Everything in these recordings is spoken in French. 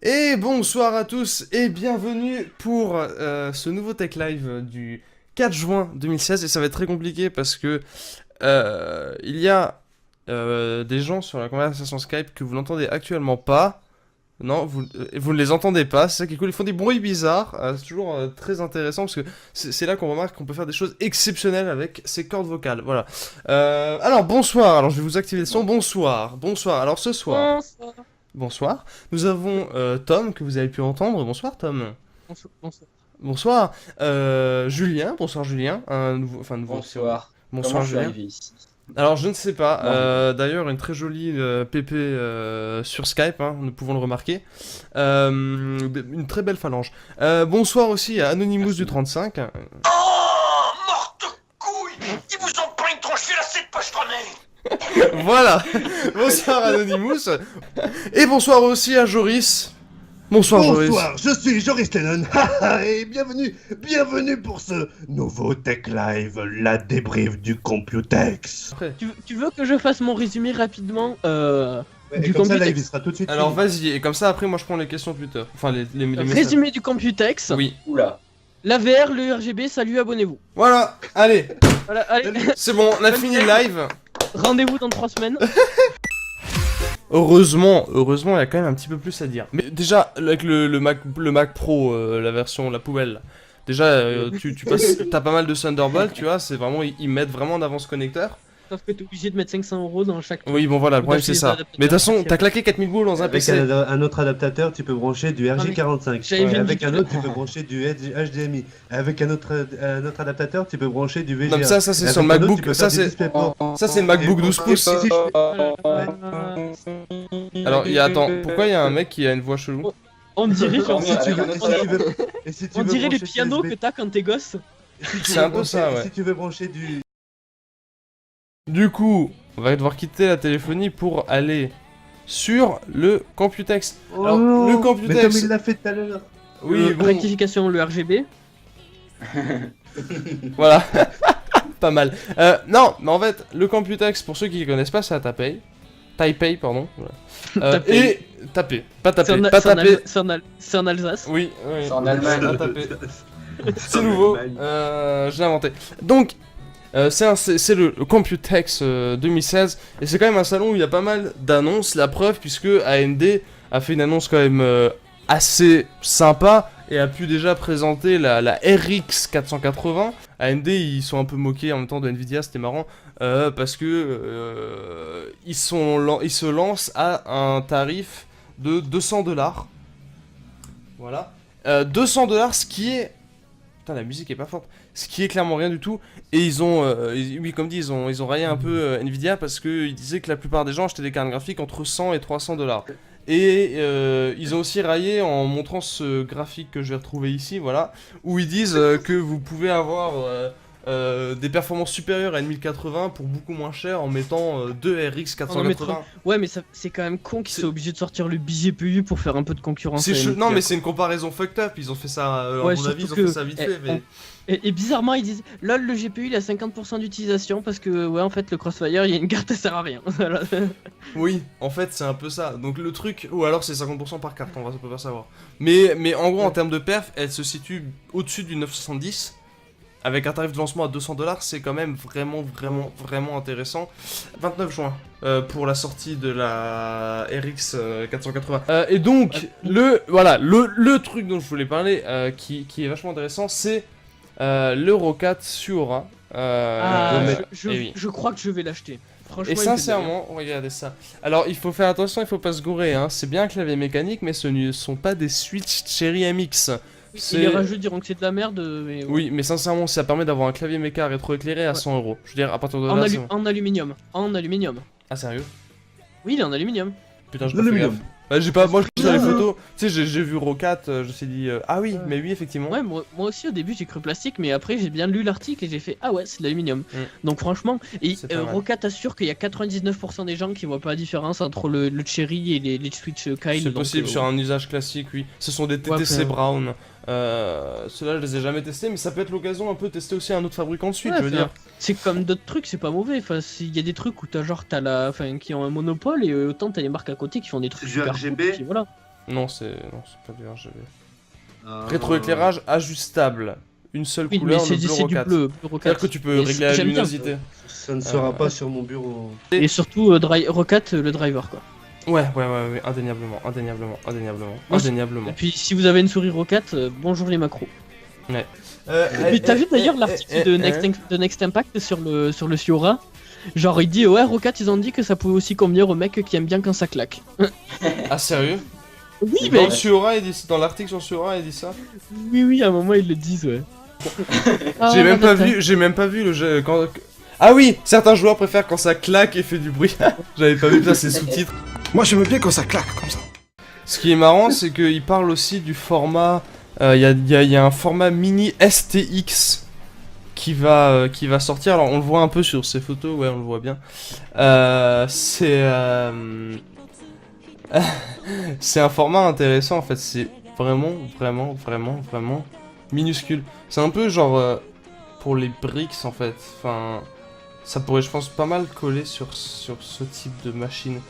Et bonsoir à tous et bienvenue pour ce nouveau Tech Live du 4 juin 2016. Et ça va être très compliqué parce que il y a des gens sur la conversation Skype que vous n'entendez actuellement pas. Non, vous ne les entendez pas, c'est ça qui est cool. Ils font des bruits bizarres, c'est toujours très intéressant parce que c'est là qu'on remarque qu'on peut faire des choses exceptionnelles avec ces cordes vocales. Voilà. Alors bonsoir, alors je vais vous activer le son. Bonsoir, bonsoir. Alors ce soir. Bonsoir. Bonsoir. Nous avons Tom, que vous avez pu entendre. Bonsoir Tom. Bonsoir. Bonsoir. Bonsoir. Julien. Bonsoir Julien. Un nouveau, enfin nouveau. Bonsoir. Bonsoir Comment je suis Julien. arrivé ici? Alors je ne sais pas. Non. D'ailleurs une très jolie PP sur Skype, hein, nous pouvons le remarquer. Une très belle phalange. Bonsoir aussi à Anonymous Merci. du 35. Oh, morte couille! Il vous en prend une tronche, fais la 7 pochetronné! Voilà. Bonsoir Anonymous. Et bonsoir aussi à Joris. Bonsoir Joris. Bonsoir, je suis Joris Lennon, et bienvenue pour ce nouveau Tech Live, la débrief du Computex. Après. Tu veux que je fasse mon résumé rapidement Et du comme ça, là, Computex? il sera tout de suite. Alors fini. vas-y, et comme ça après moi je prends les questions Twitter. Enfin les messages. Résumé du Computex. Oui. Oula. La VR, le RGB, salut, abonnez-vous. Voilà, allez, Voilà, allez, c'est bon, on a fini le live. rendez-vous dans 3 semaines. Heureusement, il y a quand même un petit peu plus à dire. Mais déjà, avec le Mac Pro, la version, la poubelle, déjà, tu passes, t'as pas mal de Thunderbolt, tu vois, c'est vraiment, ils mettent vraiment en avant ce connecteur. Sauf que t'es obligé de mettre 500 € dans chaque. Oui, bon voilà, le Ou problème d'acheter c'est des ça. adaptateurs Mais de toute façon, partiels. t'as claqué 4000 boules dans un Avec PC. un autre adaptateur, tu peux brancher du RJ45. J'avais Et vu une avec un vidéo. autre, tu peux brancher du HDMI. Avec un autre adaptateur, tu peux brancher du VGA. Non mais ça c'est Avec sur le un autre, tu MacBook, peux ça faire du c'est, DisplayPort. ça c'est le MacBook 12 pouces. Et si Alors, attends, pourquoi il y a un mec qui a une voix chelou? On dirait genre. Si tu veux- On dirait les pianos que t'as quand t'es gosse. C'est un peu ça, ouais. Si tu veux brancher du... Du coup, on va devoir quitter la téléphonie pour aller sur le Computex. Alors, le Mais Computex... comme il l'a fait tout à l'heure. Oui, bon, Rectification, le RGB. voilà. Pas mal. Non, mais en fait, le Computex, pour ceux qui ne connaissent pas, c'est à Taipei. Taipei, pardon. Voilà. Taipei. Et taper. Pas C'est taper. en, Pas c'est en taper. Al- c'est en Al- c'est en Alsace. Oui, oui. C'est en Allemagne. Pas taper. C'est nouveau. Je l'ai inventé. Donc, c'est le Computex 2016. Et c'est quand même un salon où il y a pas mal d'annonces. La preuve, puisque AMD a fait une annonce quand même assez sympa. Et a pu déjà présenter la RX 480. AMD, ils sont un peu moqués en même temps de Nvidia, c'était marrant. Parce que ils se lancent à un tarif de 200$. Voilà. 200$, ce qui est... Putain, la musique est pas forte. Ce qui est clairement rien du tout. Et ils ont... oui, comme dit, ils ont rayé un peu Nvidia parce qu'ils disaient que la plupart des gens achetaient des cartes graphiques entre 100 et 300$. Et ils ont aussi raillé en montrant ce graphique que je vais retrouver ici, voilà, où ils disent que vous pouvez avoir des performances supérieures à une 1080 pour beaucoup moins cher en mettant deux RX 480. Ouais, mais c'est quand même con qu'ils C'est- soient obligés de sortir le BGPU pour faire un peu de concurrence. C'est à che- Nvidia. Non mais c'est une comparaison fucked up, ils ont fait ça, à Ouais, mon surtout avis, ils ont que- fait ça vite fait, mais... Et bizarrement, ils disent lol, le GPU il a 50% d'utilisation parce que, ouais, en fait, le Crossfire, il y a une carte, ça sert à rien. Voilà. Oui, en fait c'est un peu ça, donc le truc, ou alors c'est 50% par carte, on peut pas savoir. Mais en gros en termes de perf, elle se situe au-dessus du 970, avec un tarif de lancement à 200$, c'est quand même vraiment intéressant. 29 juin pour la sortie de la RX 480. Et donc, le truc dont je voulais parler, qui est vachement intéressant, c'est l'Euro 4 sur Aura. Ah, eh oui. je crois que je vais l'acheter. Franchement, Et il me fait de sincèrement, regardez ça. Alors, il faut faire attention, il faut pas se gourer, hein. C'est bien un clavier mécanique, mais ce ne sont pas des Switch Cherry MX. bien. Si les rageux diront que c'est de la merde, mais ouais. Oui, mais sincèrement, ça permet d'avoir un clavier méca rétroéclairé à Ouais. 100€. Je veux dire, à partir de En, là, alu- c'est bon. en aluminium. En aluminium. Ah, sérieux? Oui, il est en aluminium. Putain, j'ai pas fait L'aluminium. gaffe. Bah, j'ai pas... Moi, je sur les Ah. photos, tu sais, j'ai vu Rocat, je me suis dit... Ah oui, Ouais. mais oui, effectivement. Ouais, moi aussi au début j'ai cru plastique, mais après j'ai bien lu l'article et j'ai fait ah ouais, c'est de l'aluminium. Donc franchement, et C'est pas mal. Rocat assure qu'il y a 99% des gens qui voient pas la différence entre le Cherry et les Switch Kyle. C'est donc, possible sur un usage classique, oui. Ce sont des Ouais, TTC après- Brown. Ceux-là, je les ai jamais testés, mais ça peut être l'occasion un peu de tester aussi un autre fabricant de Switch, Ouais, je veux enfin, dire. c'est comme d'autres trucs, c'est pas mauvais. Enfin, il y a des trucs où t'as genre qui ont un monopole et autant t'as les marques à côté qui font des trucs C'est du super RGB. cool, puis voilà. Non, c'est pas du RGB. Ah. Rétroéclairage ajustable. Une seule Oui, mais couleur, c'est le bleu du rocat. bleu C'est-à-dire rocat. que tu peux Et régler la j'aime bien. luminosité. Ça ne sera pas sur mon bureau. Et surtout rocat le driver quoi. Ouais, indéniablement. Moi, c'est- Indéniablement. Et puis si vous avez une souris rocat, bonjour les macros. Et puis t'as vu d'ailleurs l'article de Next Impact sur le Fiora? Genre il dit ouais rocat ils ont dit que ça pouvait aussi convenir aux mecs qui aiment bien quand ça claque. Ah, sérieux? Oui Dans mais le Suora, dans l'article sur Suora, il dit ça? oui à un moment ils le disent ouais. J'ai même pas vu le jeu quand... Ah oui, certains joueurs préfèrent quand ça claque et fait du bruit. J'avais pas vu ça, c'est sous-titres. Moi j'aime bien quand ça claque comme ça. Ce qui est marrant, c'est qu'il parle aussi du format... Il y a un format mini STX qui va sortir. Alors on le voit un peu sur ces photos, ouais on le voit bien. C'est un format intéressant en fait, c'est vraiment minuscule. C'est un peu genre pour les briques en fait. Enfin, ça pourrait je pense pas mal coller sur ce type de machine.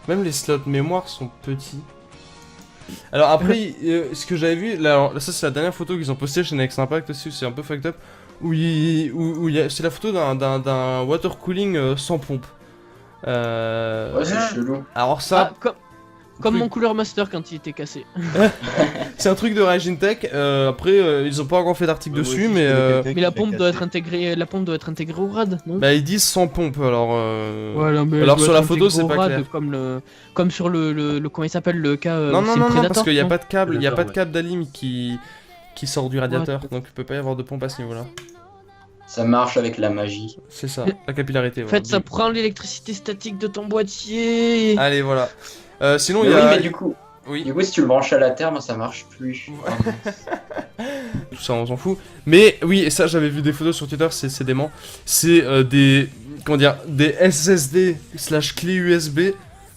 Même les slots mémoire sont petits. Alors après, ce que j'avais vu, là ça c'est la dernière photo qu'ils ont postée chez Next Impact aussi, c'est un peu fucked up. C'est la photo d'un water cooling sans pompe. Ouais, c'est chelou. Alors ça, Comme Oui. mon Cooler Master quand il était cassé. c'est un truc de Raijin Tech. Après, ils ont pas encore fait d'article dessus, mais Mais la pompe doit être intégrée au rad, non? bah ils disent sans pompe. Alors, Voilà, mais alors elle doit sur être la photo, intégrée c'est au pas rad, clair. Comme sur le comment il s'appelle le cas non, c'est non, non, Predator, parce qu'il y a non pas de câble, il y a pas de Ouais. câble d'alim qui sort du radiateur, donc il peut pas y avoir de pompe à ce niveau-là. Ça marche avec la magie. C'est ça, la capillarité. En fait, ça prend l'électricité statique de ton boîtier. Allez, voilà. Sinon, Mais il y oui, a. mais du coup, si tu le branches à la terre, ça marche plus. Tout ça, on s'en fout. Mais oui, et ça, j'avais vu des photos sur Twitter, c'est dément. C'est des. Comment dire? Des SSD / clé USB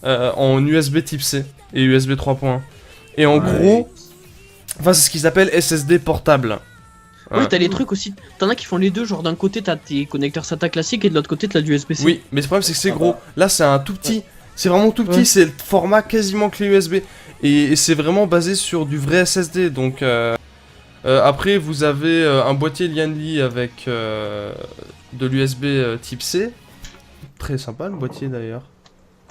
en USB type C et USB 3.1. Et en gros. Enfin, c'est ce qu'ils appellent SSD portable. Ouais, t'as les trucs aussi. T'en as qui font les deux, genre d'un côté t'as tes connecteurs SATA classiques et de l'autre côté t'as du USB-C. Oui, mais le problème, c'est que c'est gros. Là, c'est un tout petit. C'est vraiment tout petit, Ouais. c'est le format quasiment clé USB. Et c'est vraiment basé sur du vrai SSD. Donc, après, vous avez un boîtier Lianli avec de l'USB type C. Très sympa le boîtier d'ailleurs.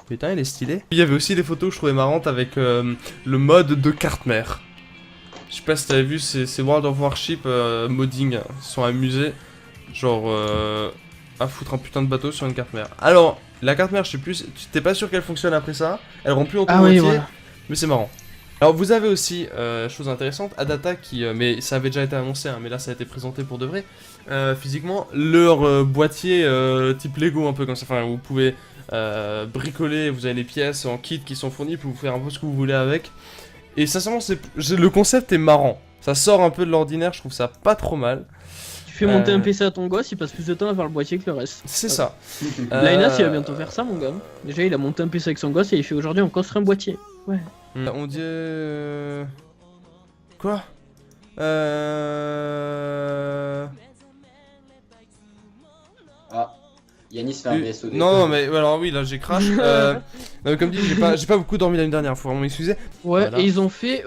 Putain, il est stylé. Il y avait aussi des photos que je trouvais marrantes avec le mode de carte mère. Je sais pas si t'avais vu, c'est World of Warship modding. Ils se sont amusés. Genre à foutre un putain de bateau sur une carte mère. Alors, la carte mère, je sais plus, t'es pas sûr qu'elle fonctionne après ça. Elle rend plus en tout Ah oui, moitié, voilà. mais c'est marrant. Alors, vous avez aussi, chose intéressante, Adata qui, mais ça avait déjà été annoncé, hein, mais là ça a été présenté pour de vrai, physiquement, leur boîtier type Lego, un peu comme ça, enfin, vous pouvez bricoler, vous avez les pièces en kit qui sont fournies pour vous faire un peu ce que vous voulez avec. Et sincèrement, le concept est marrant. Ça sort un peu de l'ordinaire, je trouve ça pas trop mal. Tu fais monter un PC à ton gosse, il passe plus de temps à faire le boîtier que le reste. C'est ça. Lainas, il va bientôt faire ça, mon gars. Déjà, il a monté un PC avec son gosse et il fait aujourd'hui on construit un boîtier. Ouais. On dit... Quoi Ah, Yanis fait un DSOD. Non, mais alors oui, là j'ai crash. Non, mais comme dit, j'ai pas beaucoup dormi l'année dernière, faut vraiment m'excuser. Ouais, Voilà. et ils ont fait,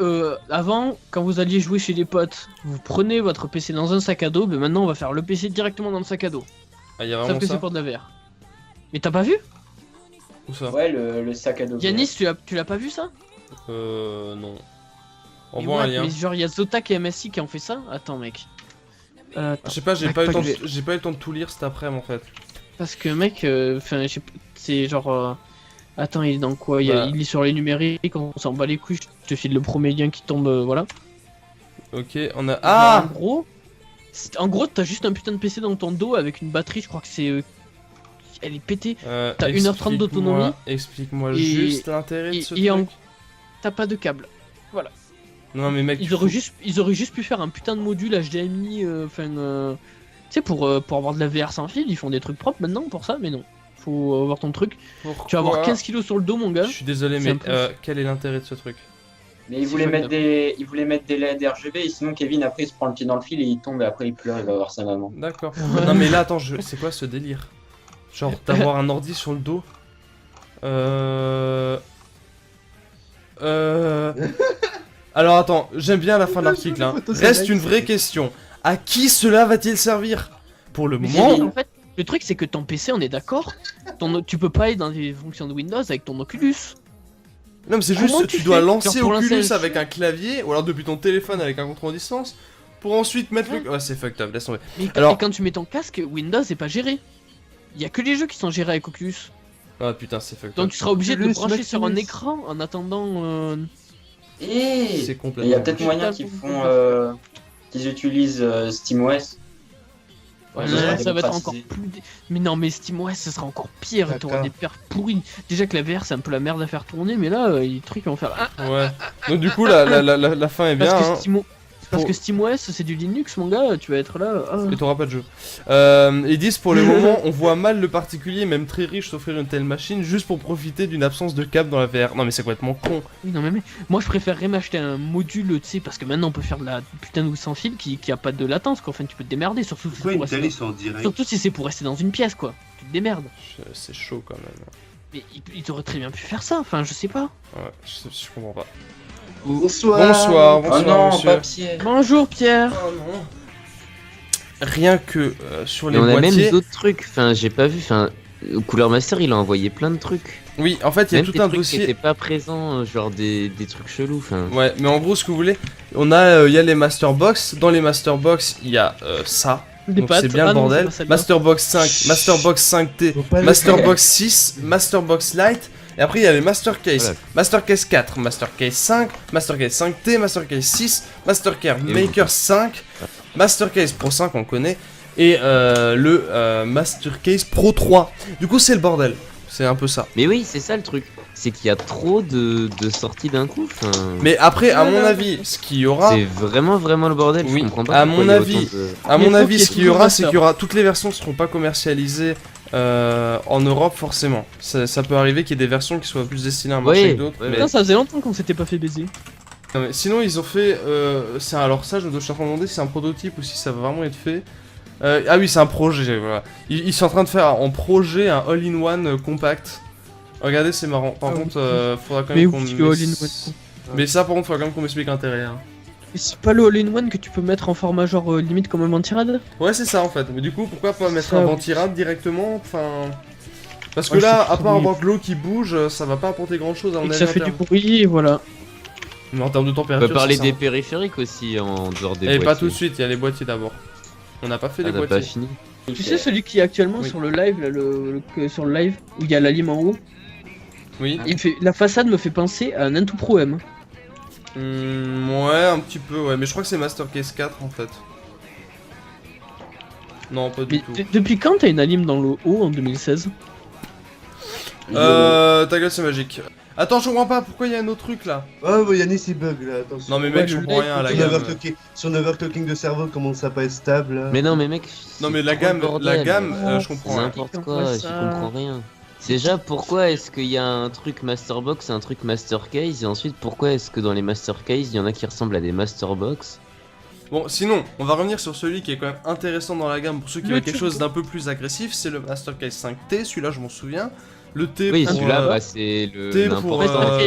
avant, quand vous alliez jouer chez des potes, vous prenez votre PC dans un sac à dos, mais maintenant on va faire le PC directement dans le sac à dos. Ah, y'a Sauf vraiment que ça c'est pour de la VR. Mais t'as pas vu? Où ça Ouais, le sac à dos. Yanis, tu l'as pas vu ça? Non. Et Envoie un ouais, lien. mais genre, il y a Zotac et MSI qui ont fait ça? Attends, mec. Je sais pas, j'ai Tac, pas eu le tac, temps je vais- j'ai pas eu le temps de tout lire cet après-midi en fait. Parce que, mec, enfin, c'est genre. Attends, il est dans quoi? Bah. Il est sur les numériques, on s'en bat les couilles, je te file le premier lien qui tombe, voilà. Ok, on a... En Ah gros, en gros, t'as juste un putain de PC dans ton dos avec une batterie, je crois que c'est. Elle est pétée. T'as 1h30 d'autonomie. Explique-moi Et- juste l'intérêt de ce et truc. T'as pas de câble. Non mais mec, Ils auraient juste pu faire un putain de module HDMI, enfin. Tu sais, pour avoir de la VR sans fil, ils font des trucs propres maintenant pour ça, mais non. Faut avoir ton truc. Tu vas avoir 15 kilos sur le dos, mon gars. Je suis désolé, C'est mais un peu- quel est l'intérêt de ce truc? Mais ils voulaient mettre des LED RGB et sinon Kevin après il se prend le pied dans le fil et il tombe et après il pleure, il va voir sa maman. D'accord. Non mais là, attends, c'est quoi ce délire? Genre d'avoir un ordi sur le dos Alors attends, j'aime bien la fin de l'article. Hein. Reste une vraie question. À qui cela va-t-il servir? Pour le moment... En fait, le truc c'est que ton PC, on est d'accord, tu peux pas aller dans les fonctions de Windows avec ton Oculus. Non mais c'est Comment juste, tu tu dois fais lancer Genre, pour Oculus lancer un avec un clavier, ou alors depuis ton téléphone avec un contrôle à distance, pour ensuite mettre le... Ouais c'est fucked up, laisse tomber. Mais Alors- et quand tu mets ton casque, Windows est pas géré. Il y a que les jeux qui sont gérés avec Oculus. Ah putain c'est fucked Donc up. tu seras obligé de le Oculus brancher sur un Maximus. écran en attendant... Et C'est il complètement... y a peut-être moyen qu'ils utilisent SteamOS. Ouais, Ouais, là, c'est ça va être précisé. encore plus... Mais non, mais SteamOS, ce sera encore pire, t'auras D'accord. des perfs pourris. Déjà que la VR, c'est un peu la merde à faire tourner, mais là, les trucs vont faire... Ah, Ouais. Donc du coup la fin est bien, parce que hein. Parce Pour- que SteamOS, c'est du Linux, mon gars, tu vas être là... ah. Et t'auras pas de jeu. Ils disent pour le moment, on voit mal le particulier, même très riche, s'offrir une telle machine juste pour profiter d'une absence de câble dans la VR. Non mais c'est complètement con. Oui, non, mais moi, je préférerais m'acheter un module, tu sais, parce que maintenant, on peut faire de la putain de sans fil qui a pas de latence, quoi. Enfin, tu peux te démerder, surtout si c'est Pourquoi pour une rester télé sont en direct? Surtout si c'est pour rester dans une pièce, quoi. Tu te démerdes. C'est chaud quand même. Mais il t'aurait très bien pu faire ça, enfin, je sais pas. Ouais, je comprends pas. Bonsoir. Bonsoir, Oh bonsoir non, monsieur. papier. Bonjour, Pierre. Oh non. Rien que sur les Mais on a boîtiers... même d'autres trucs, enfin j'ai pas vu, enfin Cooler Master il a envoyé plein de trucs. Oui, en fait il y a Même tout des un trucs qui dossier... étaient pas présents, genre des trucs chelous, enfin. Ouais, mais en gros ce que vous voulez, on a, il y a les Master Box. Dans les Master Box, il y a ça. Des Donc pattes. c'est bien Ah le non, bordel. c'est pas celle-là. Master Box 5, Master Box 5T, Faut pas le Master faire. Box 6, Master Box Lite. Et après il y a les Master Case. Voilà. Master Case 4, Master Case 5, Master Case 5T, Master Case 6, Master Case Maker 5, Master Case Pro 5 on connaît. Et le Master Case Pro 3. Du coup c'est le bordel. C'est un peu ça. Mais oui, c'est ça le truc. C'est qu'il y a trop de sorties d'un coup, enfin. Mais après, à mon avis, ce qu'il y aura... C'est vraiment le bordel, Oui, je comprends pas. à pourquoi mon il y a avis, autant de- À Mais mon faut avis, qu'il y ait ce qu'il y toujours aura, un c'est qu'il y aura toutes les versions ne seront pas commercialisées en Europe forcément. Ça peut arriver qu'il y ait des versions qui soient plus destinées à un marché Oui, que d'autres. ouais, mais... Putain, ça faisait longtemps qu'on s'était pas fait baiser. Non, mais sinon, ils ont fait. Alors ça, je suis en train de demander si c'est un prototype ou si ça va vraiment être fait. Ah oui, c'est un projet. Voilà. Ils sont en train de faire en projet un all-in-one compact. Regardez, c'est marrant. Par Ah oui. contre, faudra quand Mais même où qu'on. tu veux all-in-one? Mais ça, par contre, faudra quand même qu'on m'explique l'intérêt. Hein. Mais c'est pas le all-in-one que tu peux mettre en format genre limite comme un ventirade? Ouais, c'est ça en fait. Mais du coup, pourquoi pas mettre Ça, un oui. ventirad directement? Enfin. Parce que Ouais, là, c'est à part trop avoir de l'eau qui bouge, ça va pas apporter grand chose à Et mon que avis. ça en fait du termes- bruit, et voilà. Mais en termes de On température. peut parler c'est des ça. périphériques aussi en dehors des Et boîtiers. pas tout de suite, il y a les boîtiers d'abord. On n'a pas fait Ah, les t'as pas boîtiers. fini. Tu sais celui qui est actuellement Oui. sur le live, là, sur le live, où il y a la lime en haut, Oui. la façade me fait penser à un Intu Pro M. Ouais, un petit peu, ouais. Mais je crois que c'est Master Case 4 en fait. Non, pas du Mais tout. depuis quand t'as une lime dans le haut en 2016? Ta gueule, c'est magique. Attends, je comprends pas, pourquoi il y a un autre truc là? Oh, bah, Yannis il bug là, attention. Non, mais Ouais, mec, je le comprends live, rien à la Son gamme. son overclocking de cerveau commence à pas être stable. Là. Mais non, mais mec. Non, c'est mais la trop le gamme, bordel. je comprends rien. N'importe Comment quoi, j'y ça comprends rien. Déjà, pourquoi est-ce qu'il y a un truc Masterbox et un truc Mastercase? Et ensuite, pourquoi est-ce que dans les Mastercase, il y en a qui ressemblent à des Masterbox? Bon, sinon, on va revenir sur celui qui est quand même intéressant dans la gamme pour ceux qui Le veulent quelque turbo. chose d'un peu plus agressif, c'est le Master Case 5T, celui-là je m'en souviens. Le T Oui, pour, celui-là, bah, c'est le. T n'importe pour, quoi.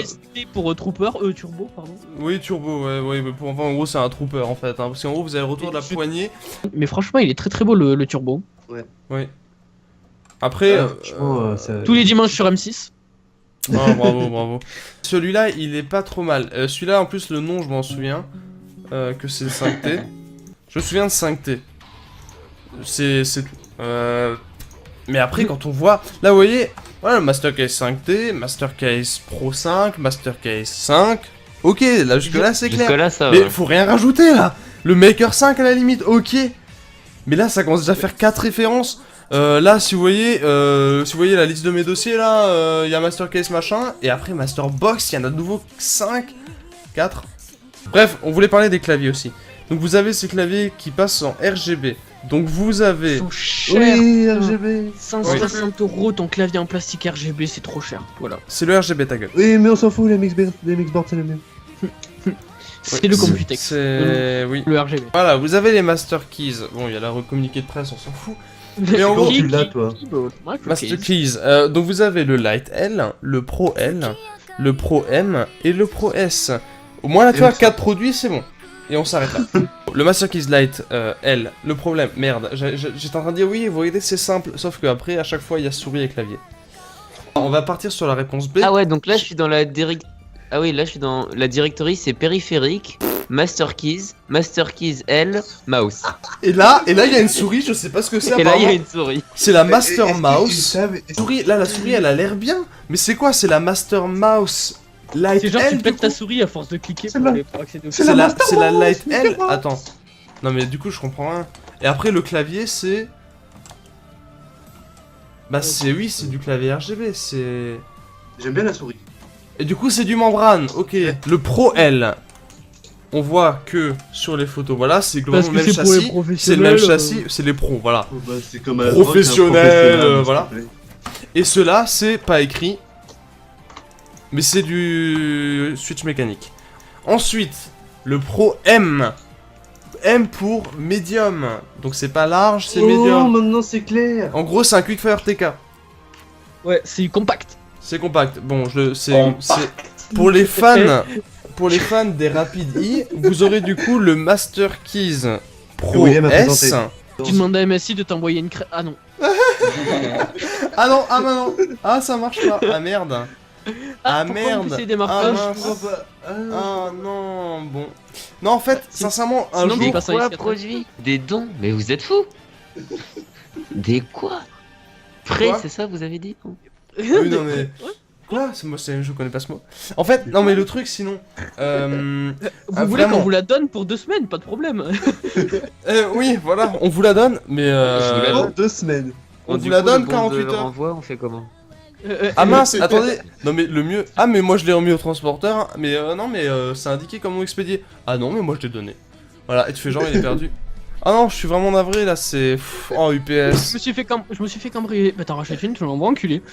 Pour Trooper, Turbo, pardon. Oui, turbo, ouais, mais enfin, en gros c'est un trooper en fait, hein, parce qu'en gros vous avez le retour de la poignée. Mais franchement, il est très très beau le Turbo. Oui. Après, franchement, ça- Tous les dimanches sur M6. oh, bravo. Celui-là, il est pas trop mal. Celui-là, en plus, le nom, je m'en souviens, que c'est 5T. Je me souviens de 5T. C'est tout. Mais après, quand on voit... Là, vous voyez, voilà, le Master Case 5T, Master Case Pro 5, Master Case 5... Ok, là, jusque-là, c'est clair. Jusque-là, ça Mais va. faut rien rajouter, là. Le Maker 5, à la limite, ok. Mais là, ça commence déjà à faire 4 références. Là, si vous voyez la liste de mes dossiers, là, il y a Master Case machin, et après Master Box, il y en a de nouveau 5, 4. Bref, on voulait parler des claviers aussi. Donc vous avez ces claviers qui passent en RGB. Donc vous avez... Ils sont chers. Oui, RGB. 160 € ton clavier en plastique RGB, c'est trop cher. Voilà. C'est le RGB, ta gueule. Oui, mais on s'en fout, les mixboards c'est le même. C'est le Computex. C'est... Oui. Le RGB. Voilà, vous avez les Master Keys. Bon, il y a la communiqué de presse, on s'en fout. Mais en gros, tu l'as, toi. Master Keys. Donc vous avez le Lite L, le Pro L, le Pro M et le Pro S. Au moins là, tu vois, 4 produits, c'est bon. Et on s'arrête là. Le Master Keys Lite L, le problème, merde, j'étais en train de dire oui, vous voyez, c'est simple, sauf qu'après, à chaque fois, il y a souris et clavier. On va partir sur la réponse B. Ah ouais, donc là je suis dans la Ah oui, là je suis dans la directory, c'est périphérique, Master Keys L, mouse. Et là, il y a une souris, je sais pas ce que c'est. Et là il y a apparemment. une souris. C'est la Master Mouse. Souris. Là, la souris, elle a l'air bien. Mais c'est quoi? C'est la Master Mouse Lite C'est genre L, tu du pètes coup ta souris à force de cliquer C'est pour la- accéder au c'est C'est la la, Master c'est la Mouse, Lite L. expliquez-moi. Attends. Non mais du coup je comprends rien. Et après le clavier c'est... Bah c'est oui, c'est du clavier RGB, c'est... J'aime bien la souris. Et du coup c'est du membrane, ok. Le Pro L, on voit que sur les photos, voilà, c'est Parce globalement que le même c'est pour les châssis. C'est le même professionnels, châssis, c'est les pros, voilà. Oh, bah, c'est comme un Professionnel, professionnel, voilà. s'il te plaît. Et ceux-là, c'est pas écrit. Mais c'est du switch mécanique. Ensuite, le Pro M. M pour médium. Donc c'est pas large, c'est Oh, médium. maintenant c'est clair. En gros, c'est un Quickfire TK. Ouais, c'est compact. C'est compact. Bon, c'est Compact. pour les fans. Pour les fans des Rapid E, vous aurez du coup le Master Keys Pro William a S. présenté. Tu demandes à MSI de t'envoyer une crème. Ah non. Ah non, ah bah non. Ah ça marche pas. Ah merde. Ah pourquoi merde. on fait des Ah marquages mince. Ah non, bon. Non, en fait, sincèrement, un Sinon, jour... des Des pas quoi 114. produits? Des dons? Mais vous êtes fous. Des quoi? Prêt, Quoi c'est ça vous avez dit? Ah oui, non mais... Quoi? Moi, je connais pas ce mot. En fait, non mais le truc, sinon... Vous Ah, voulez vraiment. qu'on vous la donne pour 2 semaines, pas de problème. oui, voilà, on vous la donne, mais... Je vous la Dans donne. 2 semaines. On Du vous la coup, donne le bon 48 de heures. renvoi, on fait comment? Ah mince, attendez. Non mais le mieux... Ah mais moi je l'ai remis au transporteur, hein. Mais non mais c'est indiqué comment expédier. Ah non mais moi je l'ai donné. Voilà, et tu fais genre il est perdu. Ah non, je suis vraiment navré là, c'est... Pff, oh Je UPS. me suis fait cambrioler. Bah t'en rachètes une, tu m'envoies enculé.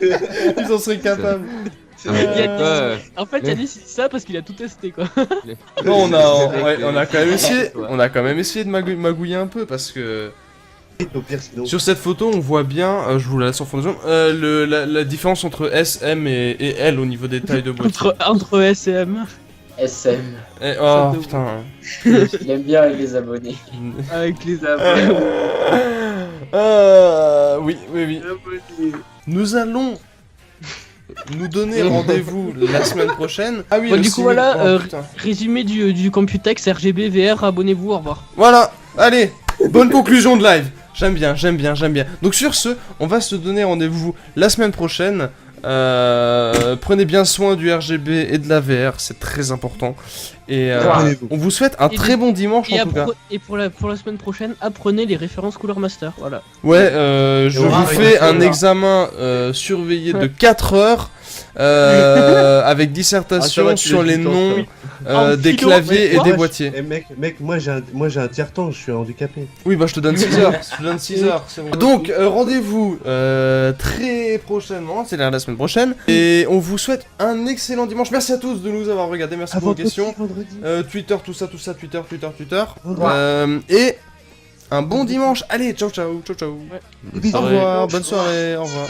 Ils en seraient capables. En fait, Yannis il dit ça parce qu'il a tout testé quoi. Non, vrai on a que- quand même essayé. Ouais. On a quand même essayé de magouiller un peu parce que... Au pire, sinon. Sur cette photo, on voit bien, je vous la laisse en fond de zone, la différence entre S, M et L au niveau des tailles de boîtier. Entre S et M, SM. Eh, oh Ça, putain. Il aime bien avec les abonnés. avec les abonnés. Oui. Nous allons nous donner rendez-vous la semaine prochaine. Ah oui, Bon, le du coup, 6 voilà, 000. Oh, putain. Résumé du Computex RGB VR, abonnez-vous, au revoir. Voilà, allez, bonne conclusion de live. J'aime bien. Donc sur ce, on va se donner rendez-vous la semaine prochaine. Prenez bien soin du RGB et de la VR, c'est très important. Et Abonnez-vous. on vous souhaite un Et très bon dimanche Et, en tout cas. pour la semaine prochaine, apprenez les références couleur master, voilà. Ouais, je on vous va fais arrêter un là. examen surveillé de Ouais. 4 heures avec dissertation Ah, tu sur l'as les dit, noms En des philo, claviers et mais des quoi boîtiers. Eh mec, moi j'ai un tiers-temps, je suis handicapé. Oui, bah je te donne 6 heures. Je te donne 6 heures, c'est bon. Donc, rendez-vous très prochainement, c'est-à-dire la semaine prochaine. Et on vous souhaite un excellent dimanche. Merci à tous de nous avoir regardés, merci pour vos questions. Vendredi. Twitter, tout ça, Twitter. Vendredi. Et un bon dimanche. Allez, ciao. Bisous. Au revoir, bonne soirée, au revoir.